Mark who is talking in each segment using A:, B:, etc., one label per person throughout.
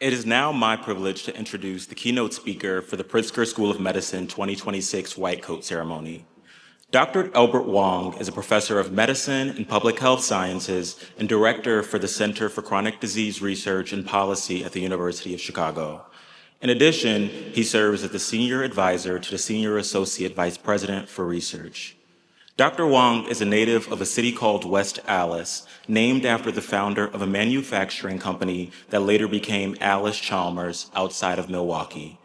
A: It is now my privilege to introduce the keynote speaker for the Pritzker School of Medicine 2026 White Coat Ceremony. Dr. Elbert Huang is a professor of medicine and public health sciences and director for the Center for Chronic Disease Research and Policy at the University of Chicago. In addition, he serves as the senior advisor to the Senior Associate Vice President for Research. Dr. Huang is a native of a city called West Allis, named after the founder of a manufacturing company that later became Allis-Chalmers outside of Milwaukee.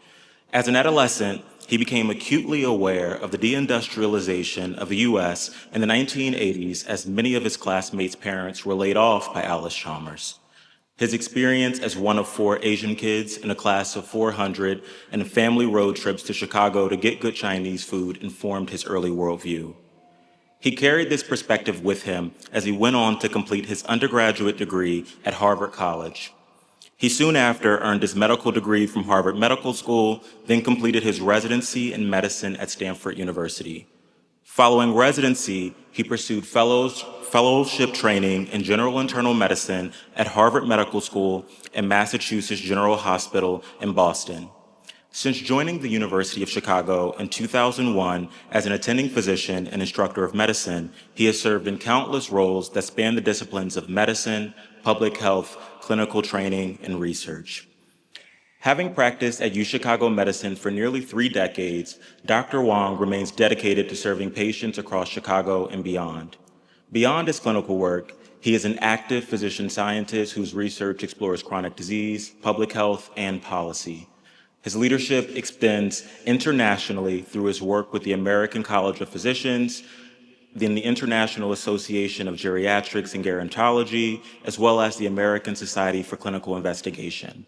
A: As an adolescent, he became acutely aware of the deindustrialization of the U.S. in the 1980s as many of his classmates' parents were laid off by Allis-Chalmers. His experience as one of 4 Asian kids in a class of 400 and family road trips to Chicago to get good Chinese food informed his early worldview. He carried this perspective with him as he went on to complete his undergraduate degree at Harvard College. He soon after earned his medical degree from Harvard Medical School, then completed his residency in medicine at Stanford University. Following residency, he pursued fellowship training in general internal medicine at Harvard Medical School and Massachusetts General Hospital in Boston. Since joining the University of Chicago in 2001 as an attending physician and instructor of medicine, he has served in countless roles that span the disciplines of medicine, public health, clinical training, and research. Having practiced at UChicago Medicine for nearly 3 decades, Dr. Huang remains dedicated to serving patients across Chicago and beyond. Beyond his clinical work, he is an active physician scientist whose research explores chronic disease, public health, and policy. His leadership extends internationally through his work with the American College of Physicians, then the International Association of Geriatrics and Gerontology, as well as the American Society for Clinical Investigation.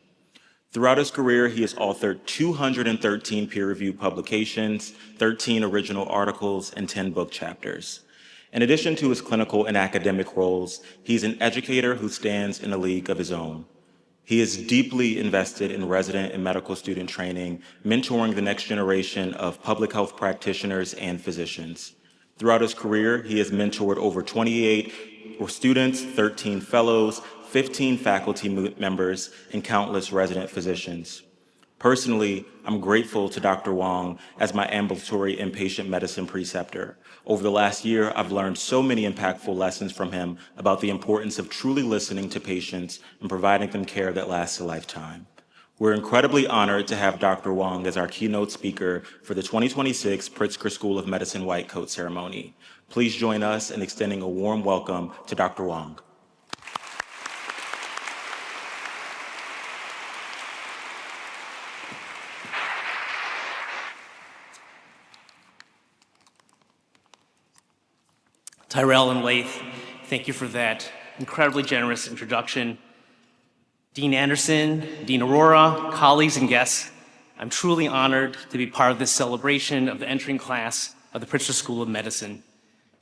A: Throughout his career, he has authored 213 peer-reviewed publications, 13 original articles, and 10 book chapters. In addition to his clinical and academic roles, he's an educator who stands in a league of his own. He is deeply invested in resident and medical student training, mentoring the next generation of public health practitioners and physicians. Throughout his career, he has mentored over 28 students, 13 fellows, 15 faculty members, and countless resident physicians. Personally, I'm grateful to Dr. Huang as my ambulatory inpatient medicine preceptor. Over the last year, I've learned so many impactful lessons from him about the importance of truly listening to patients and providing them care that lasts a lifetime. We're incredibly honored to have Dr. Huang as our keynote speaker for the 2026 Pritzker School of Medicine White Coat Ceremony. Please join us in extending a warm welcome to Dr. Huang.
B: Tyrell and Laith, thank you for that incredibly generous introduction. Dean Anderson, Dean Aurora, colleagues and guests, I'm truly honored to be part of this celebration of the entering class of the Pritzker School of Medicine.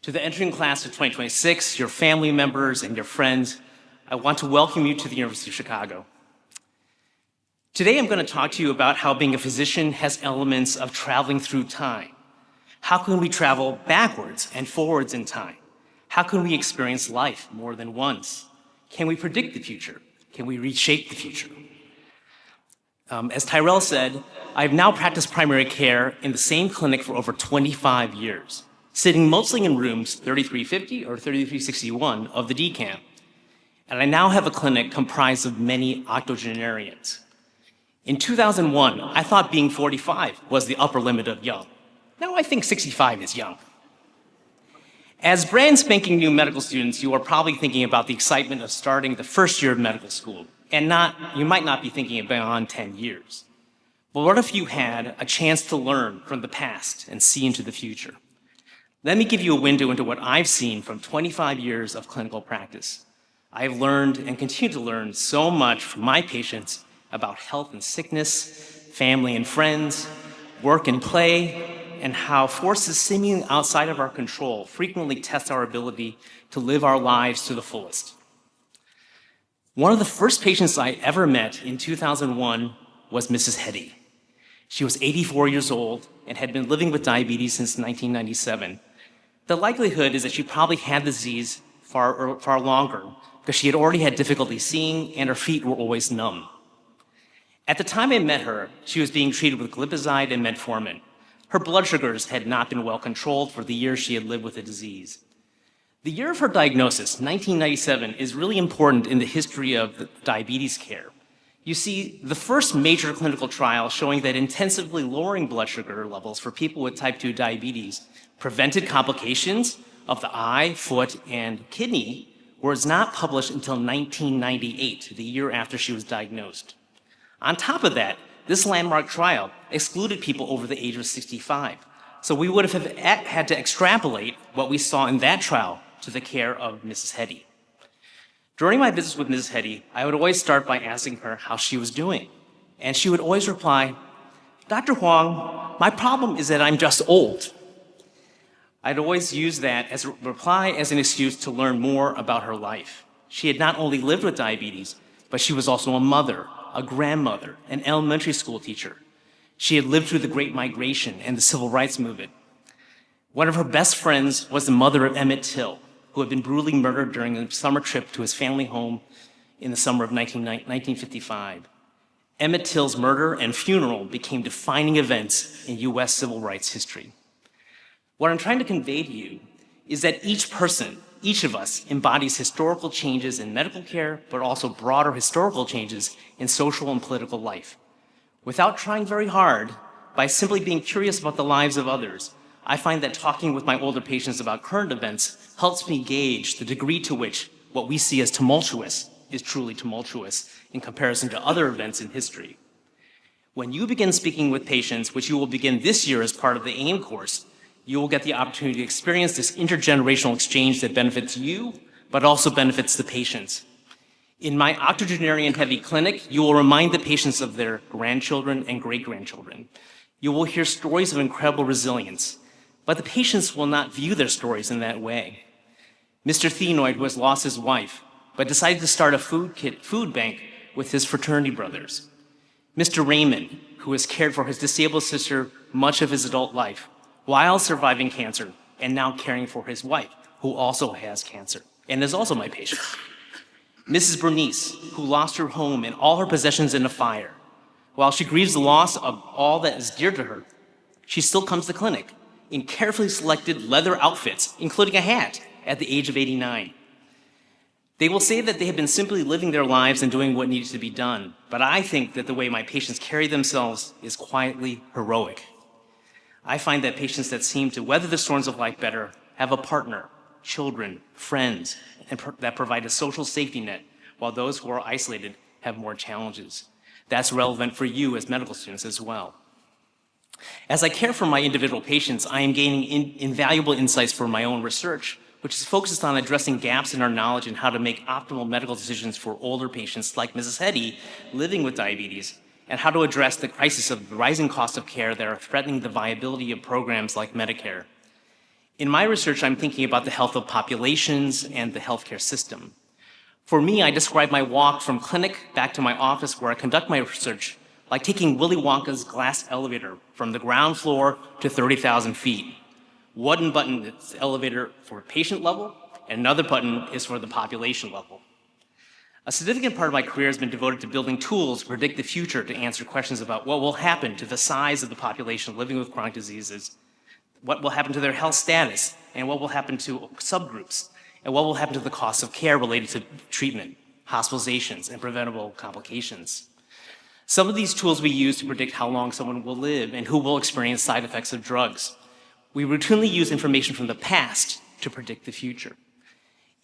B: To the entering class of 2026, your family members and your friends, I want to welcome you to the University of Chicago. Today I'm going to talk to you about how being a physician has elements of traveling through time. How can we travel backwards and forwards in time? How can we experience life more than once? Can we predict the future? Can we reshape the future? As Tyrell said, I've now practiced primary care in the same clinic for over 25 years, sitting mostly in rooms 3350 or 3361 of the DCAM. And I now have a clinic comprised of many octogenarians. In 2001, I thought being 45 was the upper limit of young. Now I think 65 is young. As brand spanking new medical students, you are probably thinking about the excitement of starting the first year of medical school, and you might not be thinking beyond 10 years. But what if you had a chance to learn from the past and see into the future? Let me give you a window into what I've seen from 25 years of clinical practice. I've learned and continue to learn so much from my patients about health and sickness, family and friends, work and play, and how forces seemingly outside of our control frequently test our ability to live our lives to the fullest. One of the first patients I ever met in 2001 was Mrs. Hetty. She was 84 years old and had been living with diabetes since 1997. The likelihood is that she probably had the disease far longer because she had already had difficulty seeing and her feet were always numb. At the time I met her, she was being treated with glipizide and metformin. Her blood sugars had not been well controlled for the years she had lived with the disease. The year of her diagnosis, 1997, is really important in the history of diabetes care. You see, the first major clinical trial showing that intensively lowering blood sugar levels for people with type 2 diabetes prevented complications of the eye, foot, and kidney was not published until 1998, the year after she was diagnosed. On top of that, this landmark trial excluded people over the age of 65. So we would have had to extrapolate what we saw in that trial to the care of Mrs. Hetty. During my visits with Mrs. Hetty, I would always start by asking her how she was doing. And she would always reply, "Dr. Huang, my problem is that I'm just old." I'd always use that as a reply as an excuse to learn more about her life. She had not only lived with diabetes, but she was also a mother, a grandmother, an elementary school teacher. She had lived through the Great Migration and the Civil Rights Movement. One of her best friends was the mother of Emmett Till, who had been brutally murdered during a summer trip to his family home in the summer of 1955. Emmett Till's murder and funeral became defining events in US civil rights history. What I'm trying to convey to you is that each person, each of us, embodies historical changes in medical care, but also broader historical changes in social and political life. Without trying very hard, by simply being curious about the lives of others, I find that talking with my older patients about current events helps me gauge the degree to which what we see as tumultuous is truly tumultuous in comparison to other events in history. When you begin speaking with patients, which you will begin this year as part of the AIM course, you will get the opportunity to experience this intergenerational exchange that benefits you, but also benefits the patients. In my octogenarian heavy clinic, you will remind the patients of their grandchildren and great-grandchildren. You will hear stories of incredible resilience, but the patients will not view their stories in that way. Mr. Thenoid, who has lost his wife, but decided to start a food bank with his fraternity brothers. Mr. Raymond, who has cared for his disabled sister much of his adult life, while surviving cancer and now caring for his wife, who also has cancer and is also my patient. Mrs. Bernice, who lost her home and all her possessions in a fire. While she grieves the loss of all that is dear to her, she still comes to clinic in carefully selected leather outfits, including a hat, at the age of 89. They will say that they have been simply living their lives and doing what needs to be done, but I think that the way my patients carry themselves is quietly heroic. I find that patients that seem to weather the storms of life better have a partner, children, friends, and that provide a social safety net, while those who are isolated have more challenges. That's relevant for you as medical students as well. As I care for my individual patients, I am gaining invaluable insights for my own research, which is focused on addressing gaps in our knowledge and how to make optimal medical decisions for older patients like Mrs. Hetty living with diabetes, and how to address the crisis of the rising cost of care that are threatening the viability of programs like Medicare. In my research, I'm thinking about the health of populations and the healthcare system. For me, I describe my walk from clinic back to my office where I conduct my research like taking Willy Wonka's glass elevator from the ground floor to 30,000 feet. One button is the elevator for patient level, and another button is for the population level. A significant part of my career has been devoted to building tools to predict the future to answer questions about what will happen to the size of the population living with chronic diseases, what will happen to their health status, and what will happen to subgroups, and what will happen to the cost of care related to treatment, hospitalizations, and preventable complications. Some of these tools we use to predict how long someone will live and who will experience side effects of drugs. We routinely use information from the past to predict the future.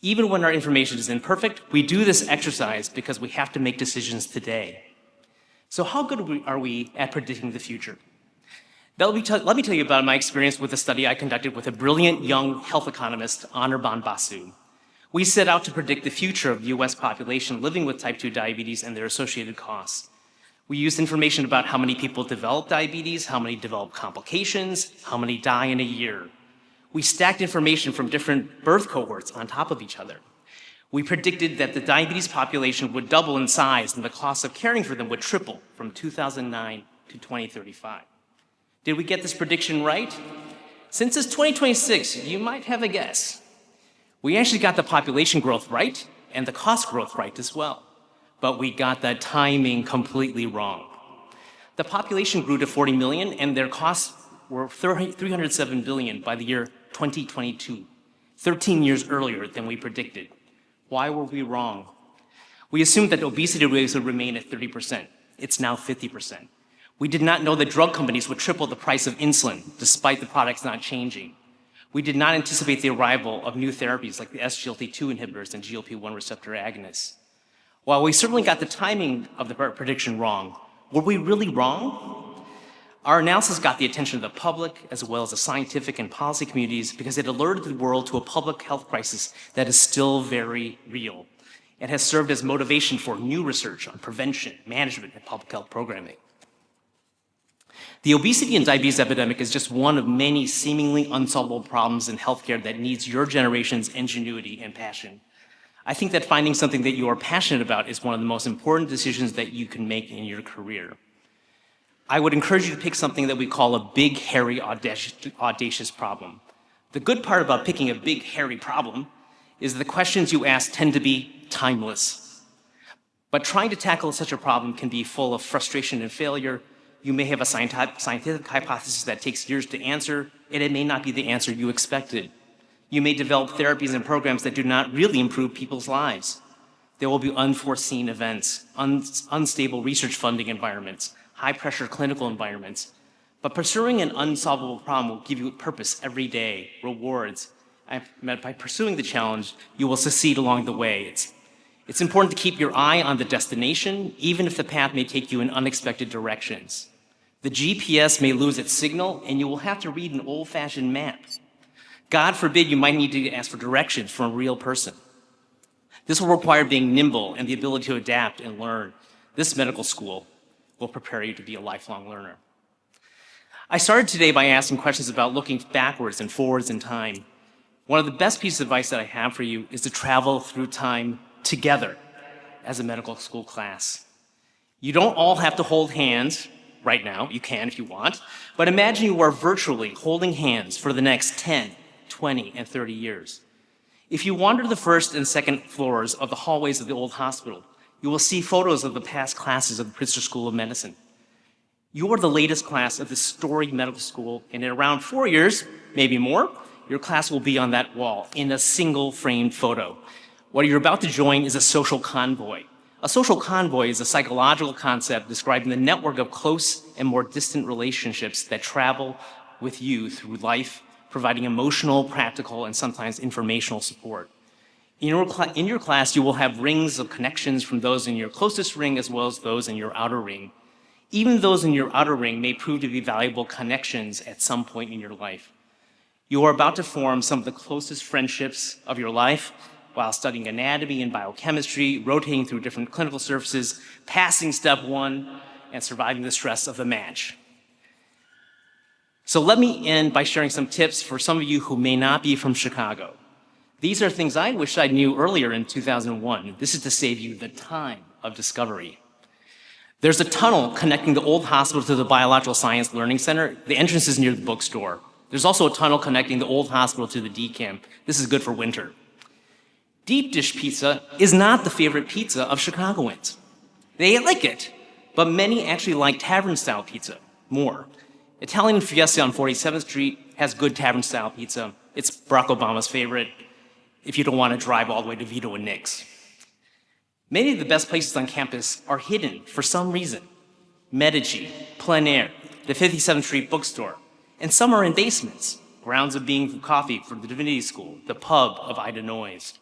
B: Even when our information is imperfect, we do this exercise because we have to make decisions today. So how good are we at predicting the future? Let me tell you about my experience with a study I conducted with a brilliant young health economist, Anirban Basu. We set out to predict the future of the US population living with type 2 diabetes and their associated costs. We used information about how many people develop diabetes, how many develop complications, how many die in a year. We stacked information from different birth cohorts on top of each other. We predicted that the diabetes population would double in size and the cost of caring for them would triple from 2009 to 2035. Did we get this prediction right? Since it's 2026, you might have a guess. We actually got the population growth right and the cost growth right as well. But we got the timing completely wrong. The population grew to 40 million, and their costs were $307 billion by the year 2022, 13 years earlier than we predicted. Why were we wrong? We assumed that obesity rates would remain at 30%. It's now 50%. We did not know that drug companies would triple the price of insulin, despite the products not changing. We did not anticipate the arrival of new therapies like the SGLT2 inhibitors and GLP-1 receptor agonists. While we certainly got the timing of the prediction wrong, were we really wrong? Our analysis got the attention of the public as well as the scientific and policy communities because it alerted the world to a public health crisis that is still very real and has served as motivation for new research on prevention, management, and public health programming. The obesity and diabetes epidemic is just one of many seemingly unsolvable problems in healthcare that needs your generation's ingenuity and passion. I think that finding something that you are passionate about is one of the most important decisions that you can make in your career. I would encourage you to pick something that we call a big, hairy, audacious problem. The good part about picking a big, hairy problem is the questions you ask tend to be timeless. But trying to tackle such a problem can be full of frustration and failure. You may have a scientific hypothesis that takes years to answer, and it may not be the answer you expected. You may develop therapies and programs that do not really improve people's lives. There will be unforeseen events, unstable research funding environments, high-pressure clinical environments. But pursuing an unsolvable problem will give you purpose every day, rewards. By pursuing the challenge, you will succeed along the way. It's important to keep your eye on the destination, even if the path may take you in unexpected directions. The GPS may lose its signal, and you will have to read an old-fashioned map. God forbid you might need to ask for directions from a real person. This will require being nimble and the ability to adapt and learn. This medical school will prepare you to be a lifelong learner. I started today by asking questions about looking backwards and forwards in time. One of the best pieces of advice that I have for you is to travel through time together as a medical school class. You don't all have to hold hands right now. You can if you want. But imagine you are virtually holding hands for the next 10, 20, and 30 years. If you wander the first and second floors of the hallways of the old hospital, you will see photos of the past classes of the Pritzker School of Medicine. You are the latest class of this storied medical school, and in around 4 years, maybe more, your class will be on that wall in a single framed photo. What you're about to join is a social convoy. A social convoy is a psychological concept describing the network of close and more distant relationships that travel with you through life, providing emotional, practical, and sometimes informational support. In your class, you will have rings of connections from those in your closest ring as well as those in your outer ring. Even those in your outer ring may prove to be valuable connections at some point in your life. You are about to form some of the closest friendships of your life while studying anatomy and biochemistry, rotating through different clinical services, passing step one, and surviving the stress of the match. So let me end by sharing some tips for some of you who may not be from Chicago. These are things I wish I knew earlier in 2001. This is to save you the time of discovery. There's a tunnel connecting the old hospital to the Biological Science Learning Center. The entrance is near the bookstore. There's also a tunnel connecting the old hospital to the D camp. This is good for winter. Deep dish pizza is not the favorite pizza of Chicagoans. They like it, but many actually like tavern-style pizza more. Italian Fiesta on 47th Street has good tavern-style pizza. It's Barack Obama's favorite if you don't want to drive all the way to Vito and Nick's. Many of the best places on campus are hidden for some reason. Medici, Plein Air, the 57th Street bookstore, and some are in basements, grounds of being for coffee for the Divinity School, the pub of Ida Noyes.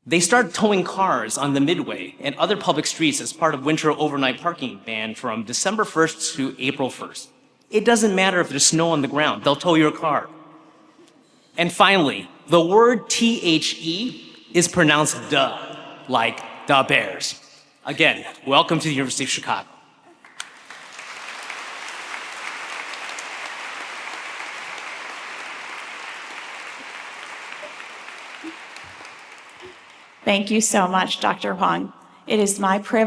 B: They start towing cars on the Midway and other public streets as part of winter overnight parking ban from December 1st to April 1st. It doesn't matter if there's snow on the ground, they'll tow your car. And finally, the word THE is pronounced duh, like the Bears. Again, welcome to the University of Chicago.
C: Thank you so much, Dr. Huang. It is my privilege